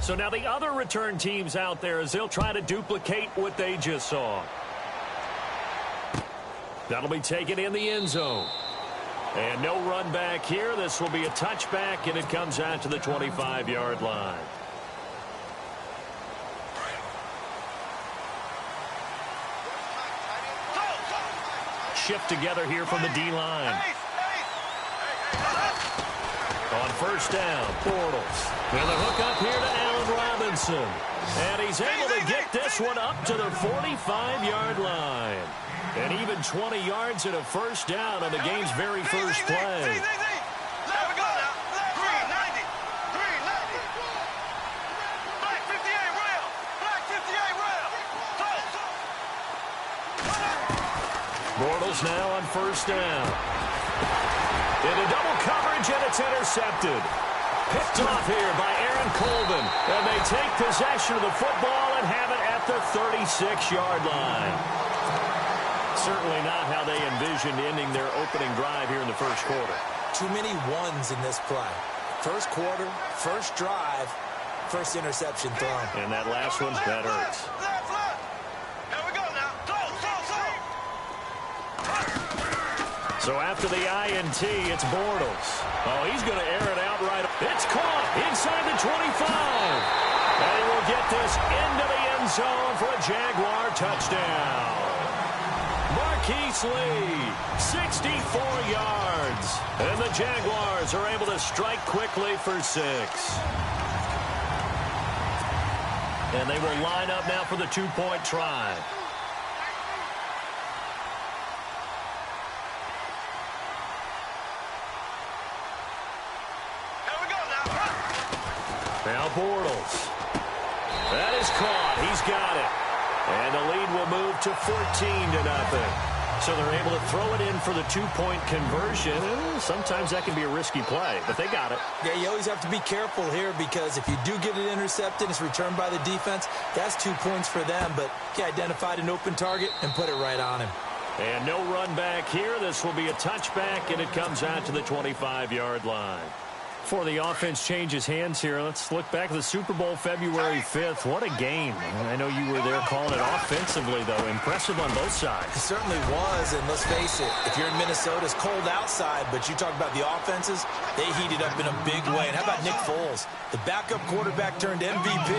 So now the other return teams out there as they'll try to duplicate what they just saw. That'll be taken in the end zone. And no run back here. This will be a touchback, and it comes out to the 25-yard line. Shift together here from the D-line. On first down, Bortles. And the hook up here to Allen Robinson. And he's able to get this one up to the 45-yard line. And even 20 yards and a first down on the game's very first play. Bortles now on first down. Into double coverage, and it's intercepted. Picked off here by Aaron Colvin. And they take possession of the football and have it at the 36-yard line. Certainly not how they envisioned ending their opening drive here in the first quarter. Too many ones in this play. First quarter, first drive, first interception thrown. And that last one, that hurts. So after the INT, it's Bortles. Oh, he's going to air it out right. It's caught inside the 25. And he will get this into the end zone for a Jaguar touchdown. Marquise Lee, 64 yards. And the Jaguars are able to strike quickly for 6. And they will line up now for the two-point try. Now Bortles. That is caught. He's got it. And the lead will move to 14-0. So they're able to throw it in for the two-point conversion. Sometimes that can be a risky play, but they got it. Yeah, you always have to be careful here because if you do get it intercepted, it's returned by the defense, that's 2 points for them. But he identified an open target and put it right on him. And no run back here. This will be a touchback, and it comes out to the 25-yard line. Before the offense changes hands here, let's look back at the Super Bowl February 5th. What a game. I know you were there calling it offensively, though. Impressive on both sides. It certainly was, and let's face it, if you're in Minnesota, it's cold outside, but you talk about the offenses, they heated up in a big way. And how about Nick Foles? The backup quarterback turned MVP,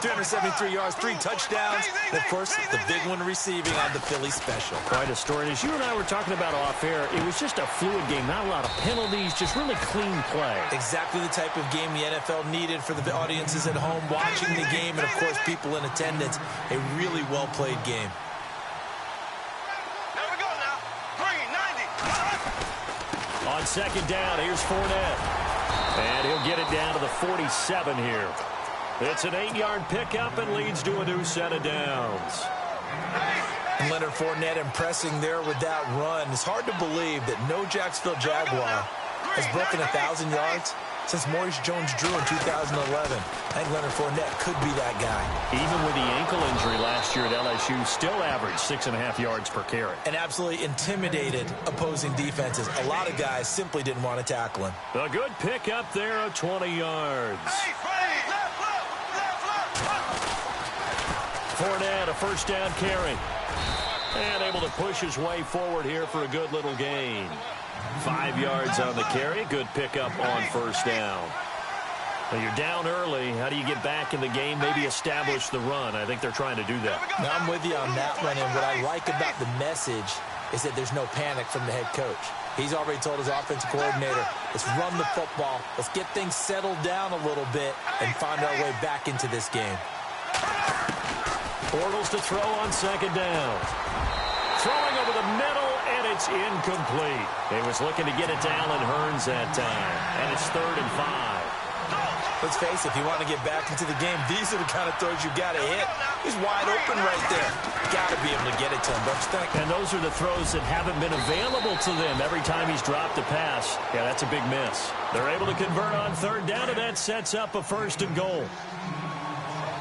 373 yards, 3 touchdowns, and, of course, the big one receiving on the Philly special. Quite a story. And as you and I were talking about off air, it was just a fluid game, not a lot of penalties, just really clean play. Exactly the type of game the NFL needed for the audiences at home watching the game and, of course, people in attendance. A really well-played game. There we go now. 390. On second down, here's Fournette. And he'll get it down to the 47 here. It's an 8-yard pickup and leads to a new set of downs. And Leonard Fournette impressing there with that run. It's hard to believe that no Jacksonville Jaguar has broken 1,000 yards since Maurice Jones-Drew in 2011. I think Leonard Fournette could be that guy. Even with the ankle injury last year at LSU, still averaged 6.5 yards per carry. And absolutely intimidated opposing defenses. A lot of guys simply didn't want to tackle him. A good pickup there of 20 yards. Fournette, a first down carry. And able to push his way forward here for a good little gain. 5 yards on the carry. Good pickup on first down. Well, you're down early. How do you get back in the game? Maybe establish the run. I think they're trying to do that. Now, I'm with you on that one. And what I like about the message is that there's no panic from the head coach. He's already told his offensive coordinator, let's run the football. Let's get things settled down a little bit and find our way back into this game. Bortles to throw on second down. Throwing over the middle, and it's incomplete. He was looking to get it to Allen Hurns that time, and it's 3rd and 5. Let's face it, if you want to get back into the game, these are the kind of throws you got to hit. He's wide open right there. Got to be able to get it to him, don't you think? And those are the throws that haven't been available to them every time he's dropped a pass. Yeah, that's a big miss. They're able to convert on 3rd down, and that sets up a 1st and goal.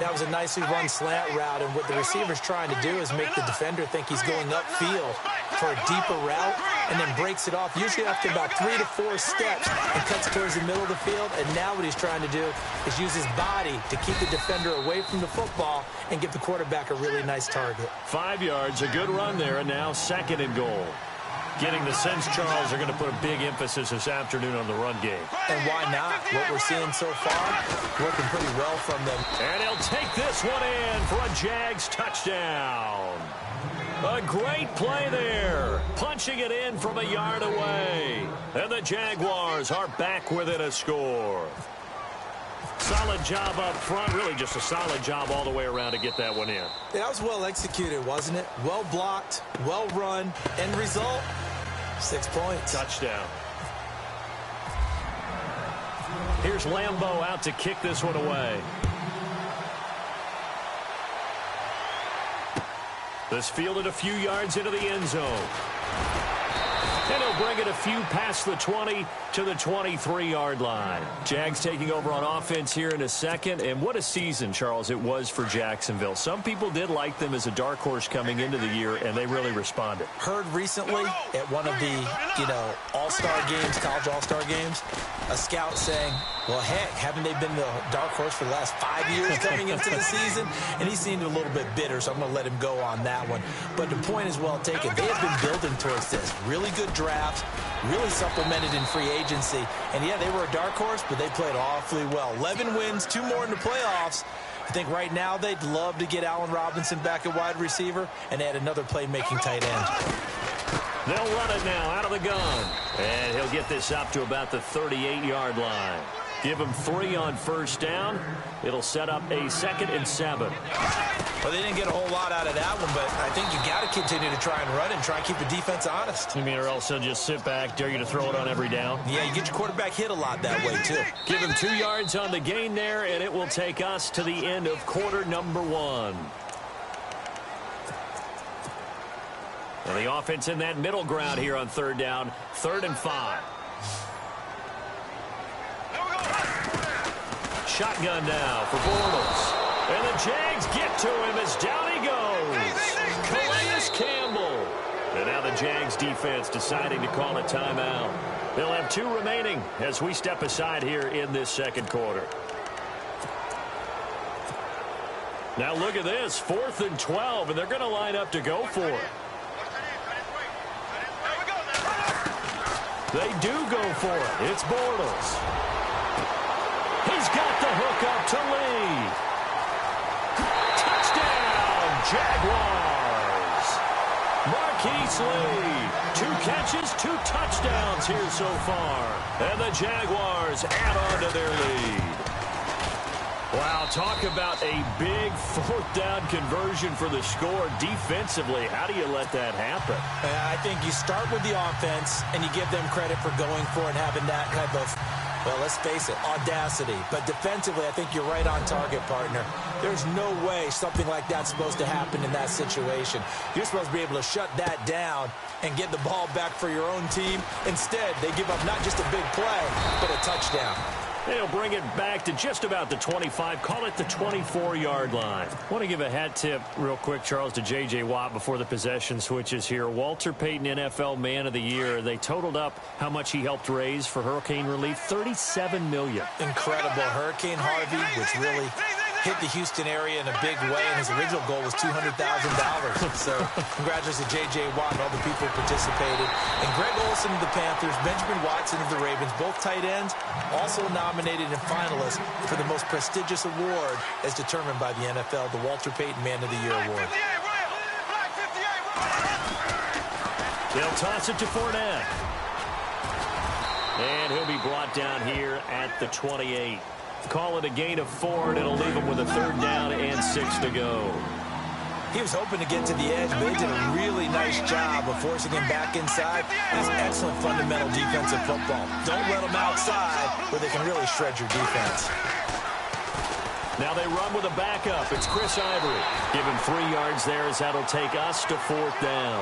That was a nicely run slant route, and what the receiver's trying to do is make the defender think he's going upfield for a deeper route, and then breaks it off, usually after about 3 to 4 steps, and cuts towards the middle of the field. And now what he's trying to do is use his body to keep the defender away from the football and give the quarterback a really nice target. 5 yards, a good run there, and now 2nd and goal. Getting the sense, Charles, are going to put a big emphasis this afternoon on the run game. And why not? What we're seeing so far, working pretty well from them. And he'll take this one in for a Jags touchdown. A great play there. Punching it in from a yard away. And the Jaguars are back within a score. Solid job up front. Really just a solid job all the way around to get that one in. Yeah, that was well executed, wasn't it? Well blocked, well run. End result, 6 points. Touchdown. Here's Lambeau out to kick this one away. This fielded a few yards into the end zone. And he'll bring it a few past the 20 to the 23-yard line. Jags taking over on offense here in a second. And what a season, Charles, it was for Jacksonville. Some people did like them as a dark horse coming into the year, and they really responded. Heard recently at one of the, all-star games, college all-star games, a scout saying, well, heck, haven't they been the dark horse for the last 5 years coming into the season? And he seemed a little bit bitter, so I'm going to let him go on that one. But the point is well taken. They have been building towards this. Really good drafts, really supplemented in free agency. And, yeah, they were a dark horse, but they played awfully well. 11 wins, 2 more in the playoffs. I think right now they'd love to get Allen Robinson back at wide receiver and add another playmaking tight end. They'll run it now out of the gun. And he'll get this up to about the 38-yard line. Give him 3 on first down. It'll set up a 2nd and 7. Well, they didn't get a whole lot out of that one, but I think you got to continue to try and run and try and keep the defense honest. You mean, or else they'll just sit back, dare you to throw it on every down? Yeah, you get your quarterback hit a lot that way, too. Give him 2 yards on the gain there, and it will take us to the end of quarter number 1. And the offense in that middle ground here on 3rd down, 3rd and 5. Shotgun now for Bortles. And the Jags get to him as down he goes. Calais Campbell. And now the Jags defense deciding to call a timeout. They'll have 2 remaining as we step aside here in this 2nd quarter. Now look at this, 4th and 12, and they're going to line up to go for it. They do go for it. It's Bortles. He's got the hook up to Lee. Touchdown, Jaguars. Marquise Lee. 2 catches, 2 touchdowns here so far. And the Jaguars add on to their lead. Wow, talk about a big 4th down conversion for the score defensively. How do you let that happen? I think you start with the offense, and you give them credit for going for it and having that type of, well, let's face it, audacity. But defensively, I think you're right on target, partner. There's no way something like that's supposed to happen in that situation. You're supposed to be able to shut that down and get the ball back for your own team. Instead, they give up not just a big play, but a touchdown. They'll bring it back to just about the 25. Call it the 24-yard line. I want to give a hat tip real quick, Charles, to J.J. Watt before the possession switches here. Walter Payton, NFL Man of the Year. They totaled up how much he helped raise for hurricane relief, $37 million. Incredible. Hurricane Harvey, which really hit the Houston area in a big way, and his original goal was $200,000. So congratulations to J.J. Watt and all the people who participated. And Greg Olsen of the Panthers, Benjamin Watson of the Ravens, both tight ends, also nominated and finalists for the most prestigious award as determined by the NFL, the Walter Payton Man of the Year Award. They'll toss it to Fournette. And he'll be brought down here at the 28. Call it a gain of 4, and it'll leave him with a 3rd down and 6 to go. He was hoping to get to the edge, but they did a really nice job of forcing him back inside. That's excellent fundamental defensive football. Don't let them outside where they can really shred your defense. Now they run with a backup. It's Chris Ivory. Give him 3 yards there as that'll take us to 4th down.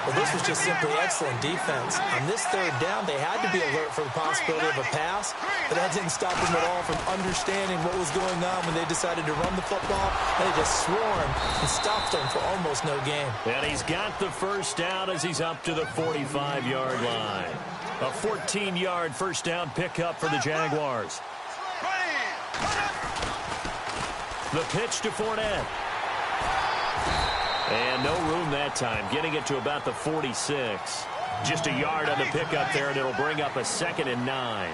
Well, this was just simply excellent defense. On this 3rd down, they had to be alert for the possibility of a pass, but that didn't stop them at all from understanding what was going on when they decided to run the football. And they just swarmed and stopped them for almost no gain. And he's got the 1st down as he's up to the 45-yard line. A 14-yard 1st down pickup for the Jaguars. The pitch to Fournette. And no room that time, getting it to about the 46. Just a yard on the pickup there, and it'll bring up a 2nd and 9.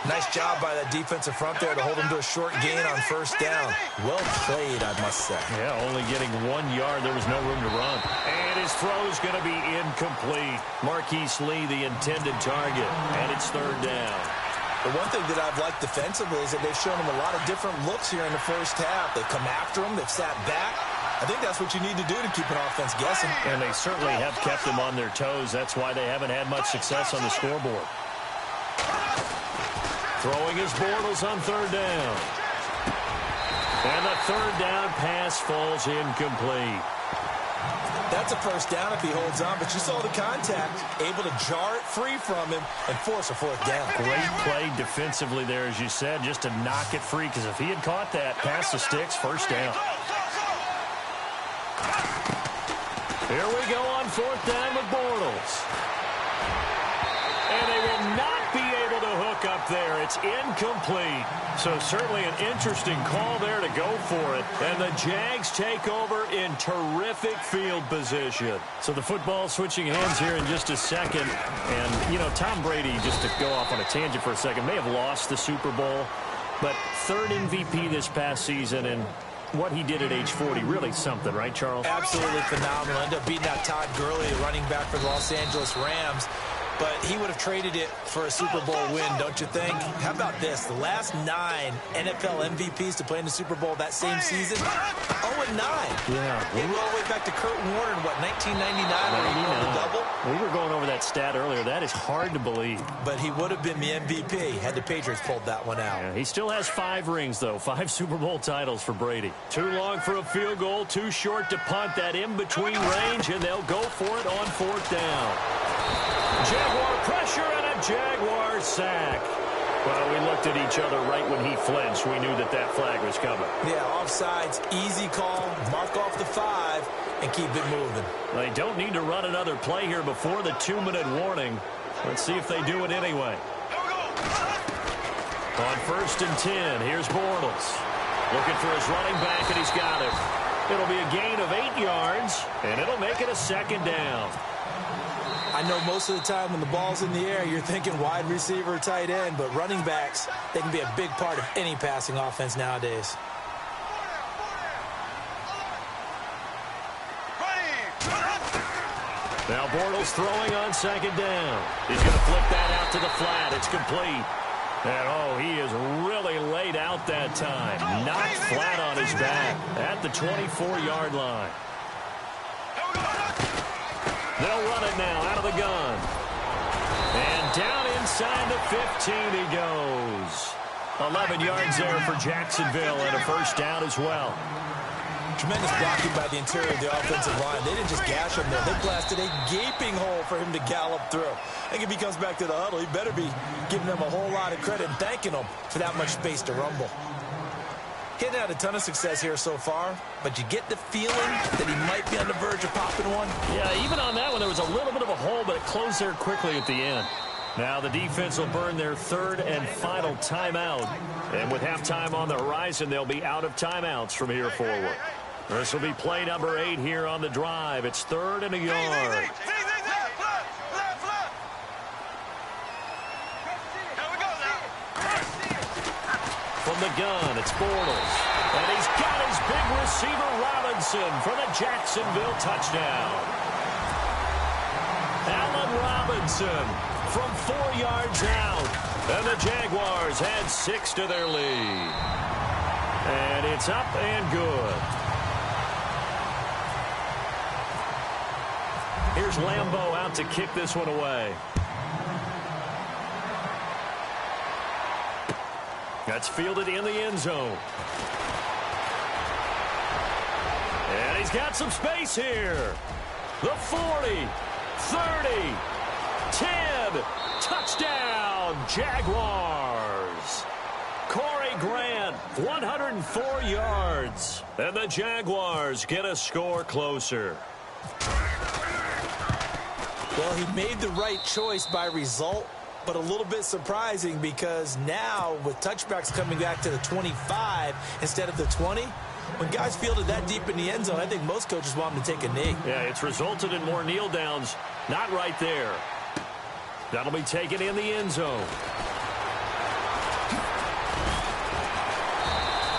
Nice job by that defensive front there to hold them to a short gain on 1st down. Well played, I must say. Yeah, only getting 1 yard. There was no room to run. And his throw's going to be incomplete. Marquise Lee, the intended target, and it's 3rd down. The one thing that I've liked defensively is that they've shown him a lot of different looks here in the 1st half. They've come after him. They've sat back. I think that's what you need to do to keep an offense guessing. And they certainly have kept them on their toes. That's why they haven't had much success on the scoreboard. Throwing his Bortles on 3rd down. And the 3rd down pass falls incomplete. That's a 1st down if he holds on, but you saw the contact, able to jar it free from him and force a 4th down. Great play defensively there, as you said, just to knock it free, because if he had caught that, pass the sticks, 1st down. Here we go on 4th down with Bortles. And they will not be able to hook up there. It's incomplete. So certainly an interesting call there to go for it. And the Jags take over in terrific field position. So the football switching hands here in just a second. And, you know, Tom Brady, just to go off on a tangent for a second, may have lost the Super Bowl. But 3rd MVP this past season, and what he did at age 40, really something, right, Charles? Absolutely phenomenal. Ended up beating out Todd Gurley, the running back for the Los Angeles Rams. But he would have traded it for a Super Bowl win, don't you think? How about this? The last 9 NFL MVPs to play in the Super Bowl that same season, 0-9. Yeah. We go all the way back to Kurt Warner in, what, 1999 when he won the double? We were going over that stat earlier. That is hard to believe. But he would have been the MVP had the Patriots pulled that one out. Yeah, he still has 5 rings, though. 5 Super Bowl titles for Brady. Too long for a field goal, too short to punt. That in-between range, and they'll go for it on 4th down. Jaguar pressure and a Jaguar sack. Well, we looked at each other right when he flinched. We knew that that flag was coming. Yeah, offsides, easy call, mark off the 5, and keep it moving. They don't need to run another play here before the 2-minute warning. Let's see if they do it anyway. On 1st and 10, here's Bortles. Looking for his running back, and he's got him. It'll be a gain of 8 yards, and it'll make it a 2nd down. I know most of the time when the ball's in the air, you're thinking wide receiver, tight end, but running backs, they can be a big part of any passing offense nowadays. Now Bortles throwing on 2nd down. He's going to flip that out to the flat. It's complete. And, oh, he is really laid out that time. Knocked flat on his back at the 24-yard line. They'll run it now out of the gun. And down inside the 15 he goes. 11 yards there for Jacksonville and a 1st down as well. Tremendous blocking by the interior of the offensive line. They didn't just gash him there. They blasted a gaping hole for him to gallop through. I think if he comes back to the huddle, he better be giving them a whole lot of credit and thanking them for that much space to rumble. He hasn't had a ton of success here so far, but you get the feeling that he might be on the verge of popping one. Yeah, even on that one, there was a little bit of a hole, but it closed there quickly at the end. Now the defense will burn their 3rd and final timeout. And with halftime on the horizon, they'll be out of timeouts from here forward. This will be play number 8 here on the drive. It's 3rd and a yard. From the gun, it's Bortles. And he's got his big receiver, Robinson, for the Jacksonville touchdown. Allen Robinson from 4 yards out. And the Jaguars add 6 to their lead. And it's up and good. Here's Lambeau out to kick this one away. That's fielded in the end zone. And he's got some space here. The 40, 30, 10, touchdown, Jaguars. Corey Grant, 104 yards. And the Jaguars get a score closer. Well, he made the right choice by result, but a little bit surprising because now with touchbacks coming back to the 25 instead of the 20, when guys fielded that deep in the end zone, I think most coaches want them to take a knee. Yeah, it's resulted in more kneel downs. Not right there. That'll be taken in the end zone.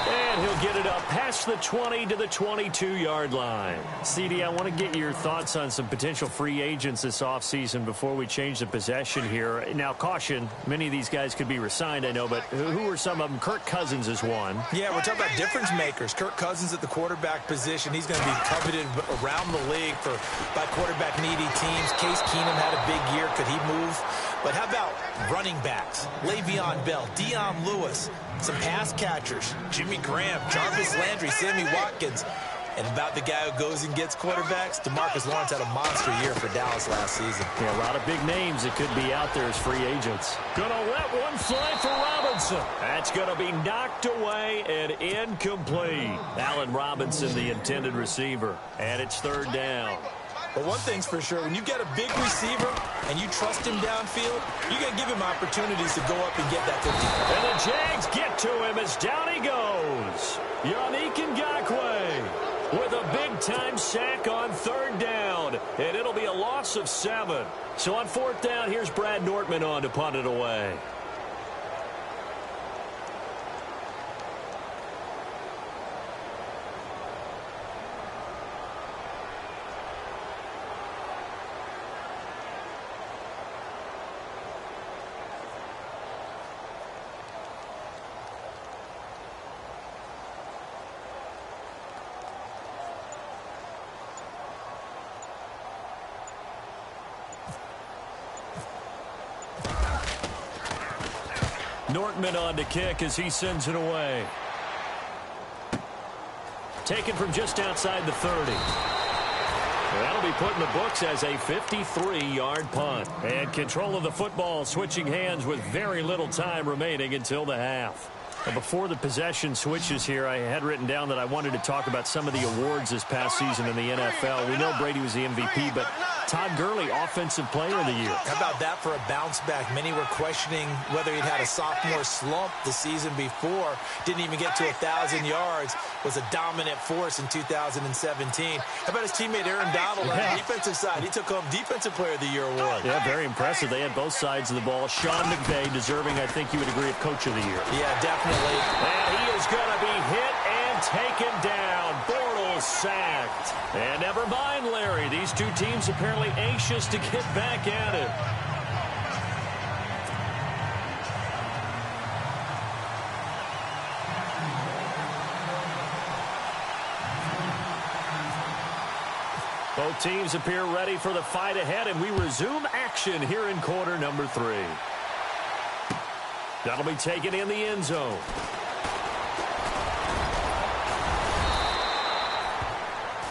And he'll get it up past the 20 to the 22-yard line. CD, I want to get your thoughts on some potential free agents this offseason before we change the possession here. Now, caution, many of these guys could be re-signed, I know, but who are some of them? Kirk Cousins is one. Yeah, we're talking about difference makers. Kirk Cousins at the quarterback position. He's going to be coveted around the league by quarterback-needy teams. Case Keenum had a big year. Could he move? But how about running backs? Le'Veon Bell, Dion Lewis, some pass catchers, Jimmy Graham, Jarvis Landry, Sammy Watkins. And about the guy who goes and gets quarterbacks, DeMarcus Lawrence had a monster year for Dallas last season. Yeah, a lot of big names that could be out there as free agents. Gonna let one fly for Robinson. That's gonna be knocked away and incomplete. Allen Robinson, the intended receiver. And it's third down. But one thing's for sure, when you get a big receiver and you trust him downfield, you're going to give him opportunities to go up and get that 50. And the Jags get to him as down he goes. Yannick Ngakoue with a big-time sack on third down. And it'll be a loss of 7. So on fourth down, here's Brad Nortman on to punt it away. Nortman on to kick as he sends it away. Taken from just outside the 30. That'll be put in the books as a 53-yard punt. And control of the football switching hands with very little time remaining until the half. But before the possession switches here, I had written down that I wanted to talk about some of the awards this past season in the NFL. We know Brady was the MVP, but Todd Gurley, Offensive Player of the Year. How about that for a bounce back? Many were questioning whether he'd had a sophomore slump the season before. Didn't even get to 1,000 yards. Was a dominant force in 2017. How about his teammate Aaron Donald on the defensive side? He took home Defensive Player of the Year award. Yeah, very impressive. They had both sides of the ball. Sean McVay deserving, I think you would agree, of Coach of the Year. Yeah, definitely. And he is going to be hit and taken down. Bortles sacked. And never mind, Larry. These two teams apparently anxious to get back at it. Both teams appear ready for the fight ahead, and we resume action here in quarter number 3. That'll be taken in the end zone.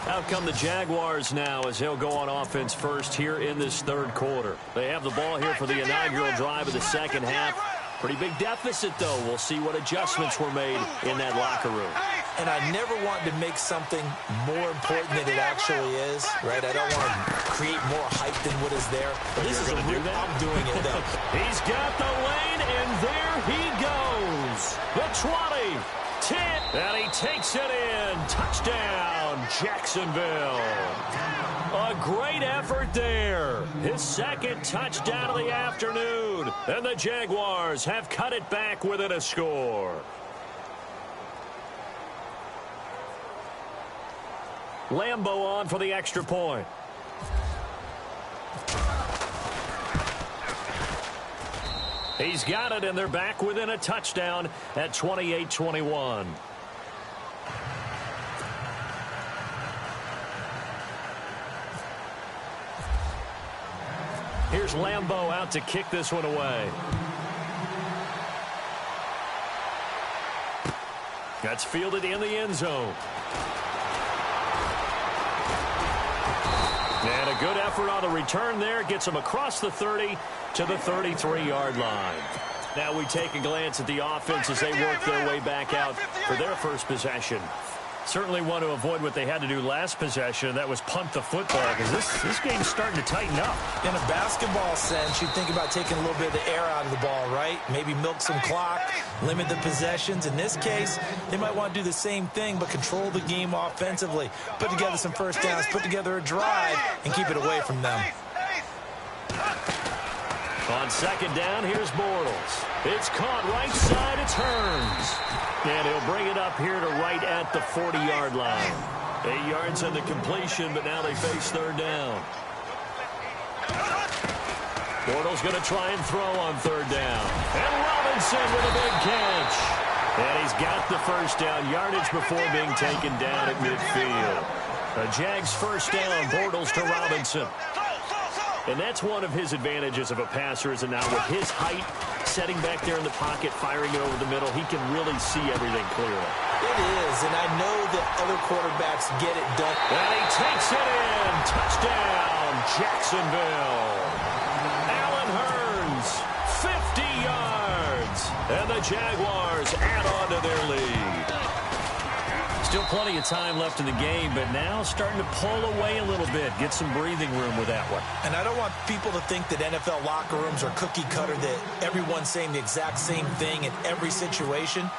Out come the Jaguars now as they'll go on offense first here in this third quarter. They have the ball here for the inaugural drive of the second half. Pretty big deficit, though. We'll see what adjustments were made in that locker room. And I never want to make something more important than it actually is, right? I don't want to create more hype than what is there. But this is a real, I'm doing it, though. He's got the lane, and there he goes. The 20, 10, and he takes it in. Touchdown, Jacksonville. A great effort there. His second touchdown of the afternoon. And the Jaguars have cut it back within a score. Lambeau on for the extra point. He's got it, and they're back within a touchdown at 28-21. Here's Lambeau out to kick this one away. That's fielded in the end zone. And a good effort on the return there. Gets them across the 30 to the 33-yard line. Now we take a glance at the offense as they work their way back out for their first possession. Certainly want to avoid what they had to do last possession. That was punt the football, because this game's starting to tighten up. In a basketball sense, you think about taking a little bit of the air out of the ball, right? Maybe milk some clock, limit the possessions. In this case, they might want to do the same thing, but control the game offensively. Put together some first downs, put together a drive, and keep it away from them. On second down, here's Bortles. It's caught right side. It's Hearns. And he'll bring it up here to right at the 40-yard line. 8 yards on the completion, but now they face third down. Bortles going to try and throw on third down. And Robinson with a big catch. And he's got the first down yardage before being taken down at midfield. A Jags first down, Bortles to Robinson. And that's one of his advantages of a passer, is now with his height, setting back there in the pocket, firing it over the middle, he can really see everything clearly. It is, and I know that other quarterbacks get it done. And he takes it in. Touchdown, Jacksonville. Allen Hearns, 50 yards. And the Jaguars add on to their lead. Still plenty of time left in the game, but now starting to pull away a little bit. Get some breathing room with that one. And I don't want people to think that NFL locker rooms are cookie cutter, that everyone's saying the exact same thing in every situation.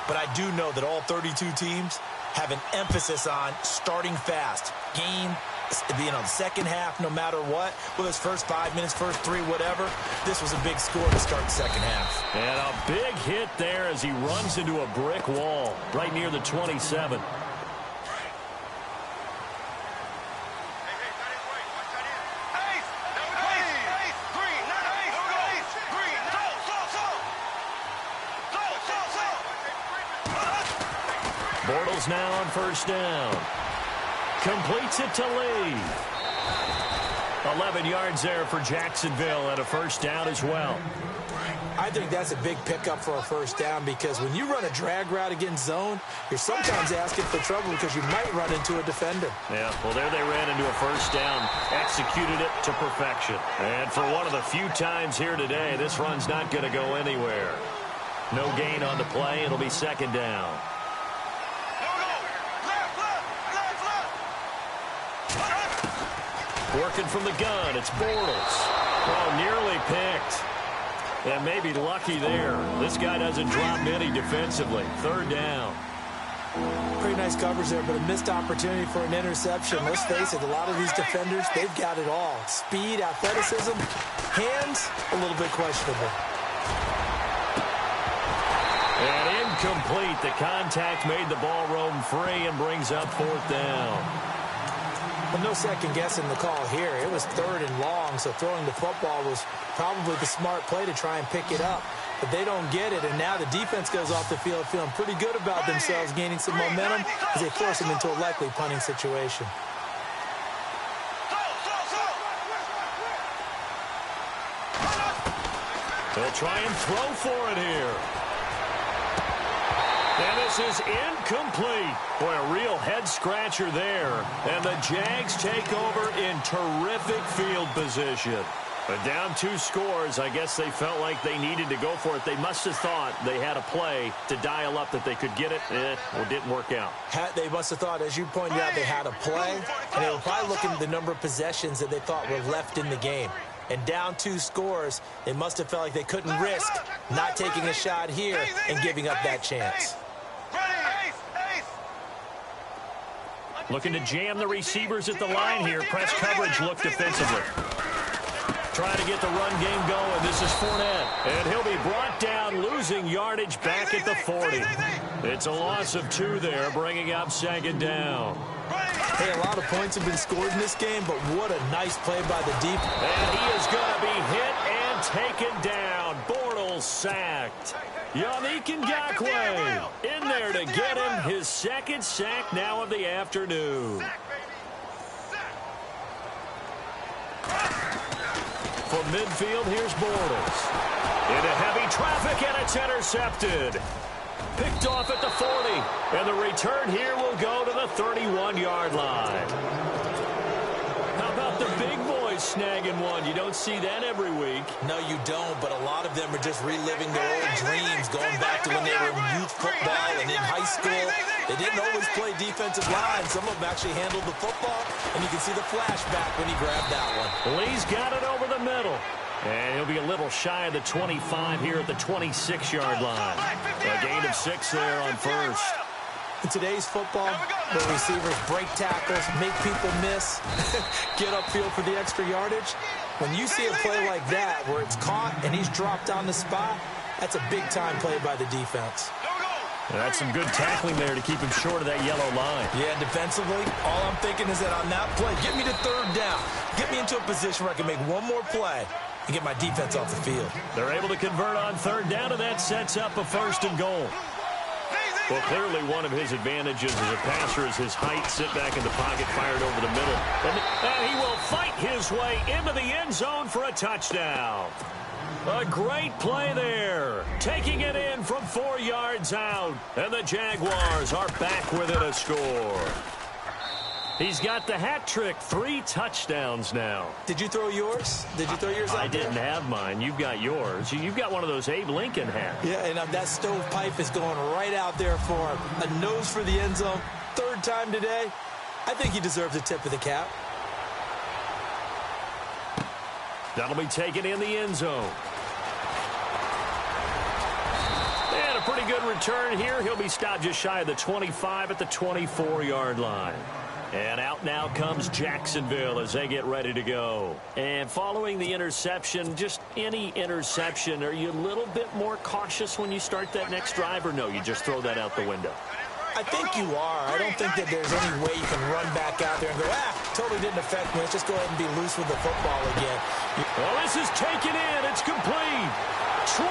But I do know that all 32 teams have an emphasis on starting fast. Game, the second half, no matter what, whether it's first 5 minutes, first 3, whatever. This was a big score to start the second half. And a big hit there as he runs into a brick wall right near the 27. Bortles now on first down. Completes it to Lee. 11 yards there for Jacksonville and a first down as well. I think that's a big pickup for a first down, because when you run a drag route against zone, you're sometimes asking for trouble because you might run into a defender. Yeah, well, there they ran into a first down, executed it to perfection. And for one of the few times here today, this run's not going to go anywhere. No gain on the play. It'll be second down. Working from the gun, it's Bortles. Oh, nearly picked. And maybe lucky there. This guy doesn't drop many defensively. Third down. Pretty nice coverage there, but a missed opportunity for an interception. Let's face it, a lot of these defenders, they've got it all. Speed, athleticism, hands, a little bit questionable. And incomplete. The contact made the ball roam free and brings up fourth down. Well, no second guessing the call here. It was third and long, so throwing the football was probably the smart play to try and pick it up. But they don't get it, and now the defense goes off the field feeling pretty good about themselves, gaining some momentum as they force them into a likely punting situation. They'll try and throw for it here. And this is incomplete. Boy, a real head-scratcher there. And the Jags take over in terrific field position. But down 2 scores, I guess they felt like they needed to go for it. They must have thought they had a play to dial up that they could get it. It didn't work out. They must have thought, as you pointed out, they had a play. And they were probably looking at the number of possessions that they thought were left in the game. And down 2 scores, they must have felt like they couldn't risk not taking a shot here and giving up that chance. Looking to jam the receivers at the line here. Press coverage look defensively. Trying to get the run game going. This is Fournette. And he'll be brought down, losing yardage back at the 40. It's a loss of 2 there, bringing up second down. Hey, a lot of points have been scored in this game, but what a nice play by the deep. And he is going to be hit and taken down. Bortles sacked. Yannick Ngakoue in there to get him his second sack now of the afternoon. From midfield, here's Bortles. Into heavy traffic, and it's intercepted. Picked off at the 40. And the return here will go to the 31-yard line. How about the big boys snagging one? You don't see that every week. No, you don't, but a lot of them are just reliving their old dreams, going back to when they were in youth football and in high school. They didn't always play defensive line. Some of them actually handled the football, and you can see the flashback when he grabbed that one. Lee's got it over the middle. And he'll be a little shy of the 25 here at the 26-yard line. A gain of 6 there on first. In today's football, the receivers break tackles, make people miss, get upfield for the extra yardage. When you see a play like that where it's caught and he's dropped on the spot, that's a big-time play by the defense. And that's some good tackling there to keep him short of that yellow line. Yeah, defensively, all I'm thinking is that on that play, get me to third down. Get me into a position where I can make one more play and get my defense off the field. They're able to convert on third down, and that sets up a 1st and goal. Well, clearly one of his advantages as a passer is his height. Sit back in the pocket, fired over the middle. And he will fight his way into the end zone for a touchdown. A great play there. Taking it in from 4 yards out. And the Jaguars are back within a score. He's got the hat trick. 3 touchdowns now. Did you throw yours? Did you throw yours out I didn't there? have mine. You've got yours. You've got one of those Abe Lincoln hats. Yeah, and that stovepipe is going right out there for him. A nose for the end zone. 3rd time today. I think he deserves a tip of the cap. That'll be taken in the end zone. And a pretty good return here. He'll be stopped just shy of the 25 at the 24-yard line. And out now comes Jacksonville as they get ready to go. And following the interception, just any interception, are you a little bit more cautious when you start that next drive, or no, you just throw that out the window? I think you are. I don't think that there's any way you can run back out there and go, totally didn't affect me. Let's just go ahead and be loose with the football again. Well, this is taken in. It's complete. 20,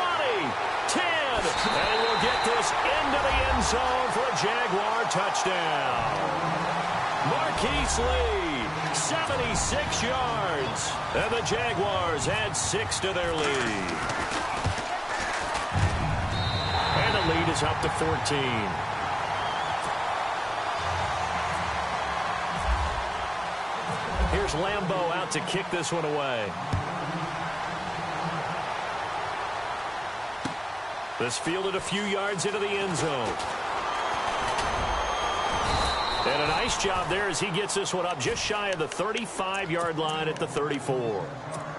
10, and we'll get this into the end zone for a Jaguar touchdown. Marquise Lee, 76 yards. And the Jaguars add 6 to their lead. And the lead is up to 14. Here's Lambeau out to kick this one away. This fielded a few yards into the end zone. And a nice job there as he gets this one up just shy of the 35-yard line at the 34.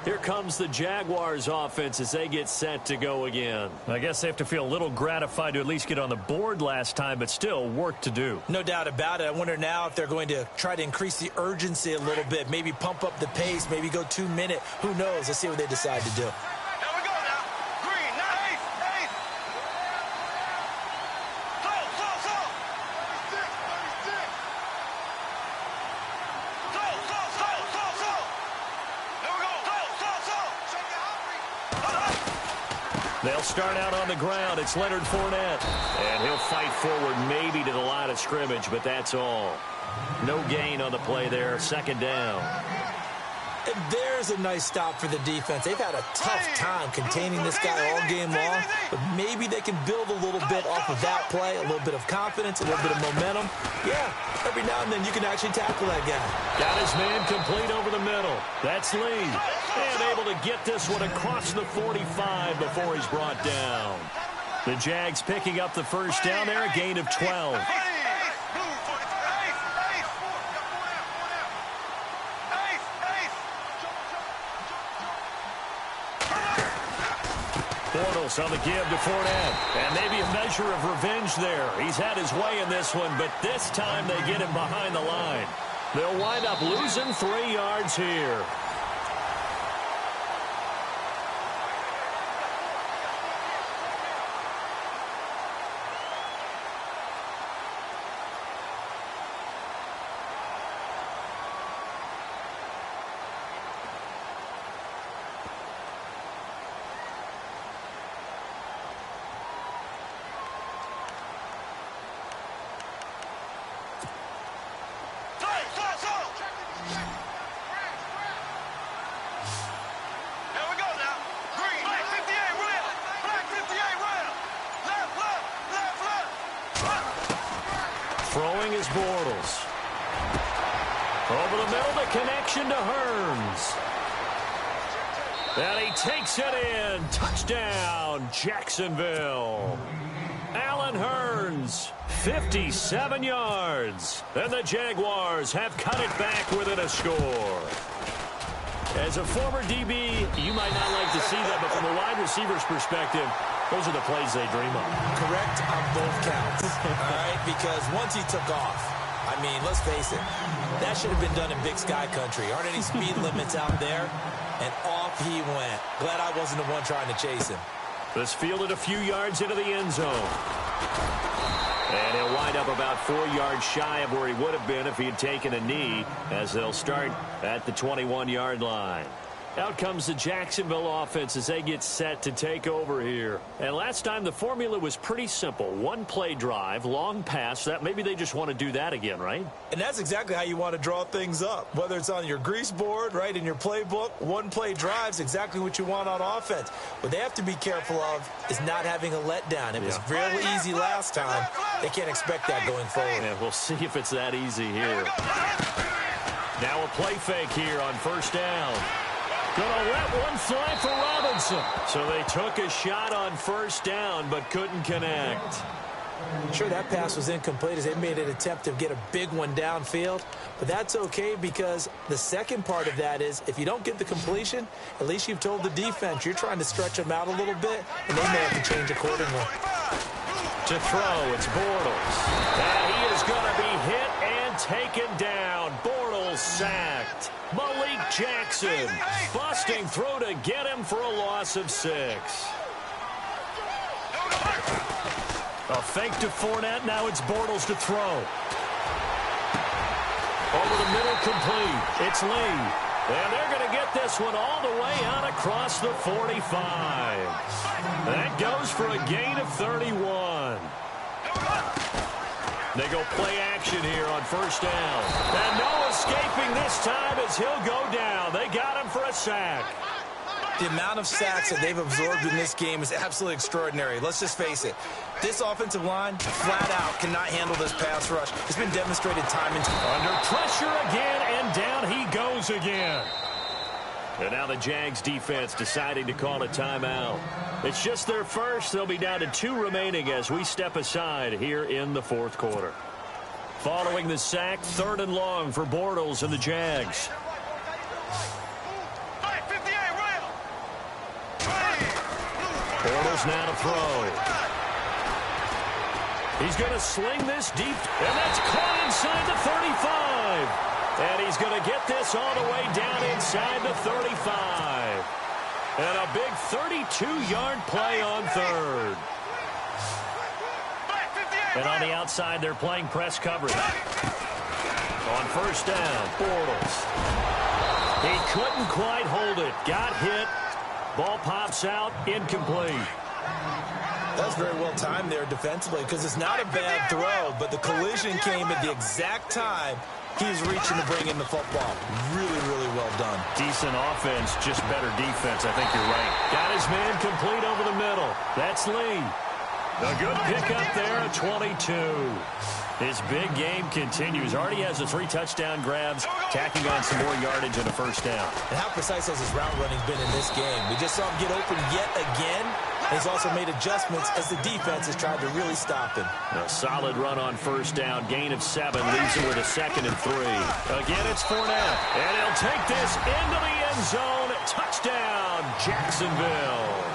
Here comes the Jaguars offense as they get set to go again. I guess they have to feel a little gratified to at least get on the board last time, but still work to do. No doubt about it. I wonder now if they're going to try to increase the urgency a little bit, maybe pump up the pace, maybe go 2-minute. Who knows? Let's see what they decide to do. They'll start out on the ground. It's Leonard Fournette. And he'll fight forward maybe to the line of scrimmage, but that's all. No gain on the play there. 2nd down. And there's a nice stop for the defense. They've had a tough time containing this guy all game long, but maybe they can build a little bit off of that play, a little bit of confidence, a little bit of momentum. Yeah, every now and then you can actually tackle that guy. Got his man complete over the middle. That's Lee. And able to get this one across the 45 before he's brought down. The Jags picking up the 1st down there, a gain of 12. Bortles on the give to Fournette. And maybe a measure of revenge there. He's had his way in this one, but this time they get him behind the line. They'll wind up losing 3 yards here. Throwing is Bortles. Over the middle, the connection to Hearns. And he takes it in. Touchdown, Jacksonville. Allen Hearns, 57 yards. And the Jaguars have cut it back within a score. As a former DB, you might not like to see that, but from a wide receiver's perspective, those are the plays they dream of. Correct on both counts, all right? Because once he took off, I mean, let's face it, that should have been done in Big Sky country. Aren't any speed limits out there? And off he went. Glad I wasn't the one trying to chase him. This fielded a few yards into the end zone. And he'll wind up about 4 yards shy of where he would have been if he had taken a knee, as they'll start at the 21-yard line. Out comes the Jacksonville offense as they get set to take over here. And last time the formula was pretty simple. One play drive, long pass. That maybe they just want to do that again, right? And that's exactly how you want to draw things up. Whether it's on your grease board, right, in your playbook, one play drive's exactly what you want on offense. What they have to be careful of is not having a letdown. It was real easy last time. They can't expect that going forward. Yeah, we'll see if it's that easy here. Now a play fake here on first down. Gonna let one fly for Robinson. So they took a shot on first down, but couldn't connect. Sure, that pass was incomplete as they made an attempt to get a big one downfield. But that's okay because the second part of that is if you don't get the completion, at least you've told the defense you're trying to stretch them out a little bit, and they may have to change accordingly. To throw, it's Bortles. And he is going to be hit and taken down. Bortles sacked. Malik Jackson busting through to get him for a loss of 6. A fake to Fournette. Now it's Bortles to throw. Over the middle, complete. It's Lee. And they're going to get this one all the way out across the 45. That goes for a gain of 31. They go play action here on first down. And no escaping this time as he'll go down. They got him for a sack. The amount of sacks that they've absorbed in this game is absolutely extraordinary. Let's just face it. This offensive line, flat out, cannot handle this pass rush. It's been demonstrated time and time. Under pressure again, and down he goes again. And now the Jags defense deciding to call a timeout. It's just their first. They'll be down to 2 remaining as we step aside here in the fourth quarter. Following the sack, 3rd and long for Bortles and the Jags. Bortles now to throw. He's going to sling this deep, and that's caught inside the 35. And he's going to get this all the way down inside the 35. And a big 32-yard play on 3rd. And on the outside, they're playing press coverage. On first down, Bortles. He couldn't quite hold it. Got hit. Ball pops out, incomplete. That's very well timed there defensively because it's not a bad throw, but the collision came at the exact time he was reaching to bring in the football. Really, really well done. Decent offense, just better defense. I think you're right. Got his man complete over the middle. That's Lee. A good pickup there at 22. His big game continues. Already has the 3 touchdown grabs, tacking on some more yardage and a first down. And how precise has his route running been in this game? We just saw him get open yet again. And he's also made adjustments as the defense has tried to really stop him. A solid run on first down. Gain of 7 leaves him with a 2nd and 3. Again, it's Fournette. And he'll take this into the end zone. Touchdown, Jacksonville.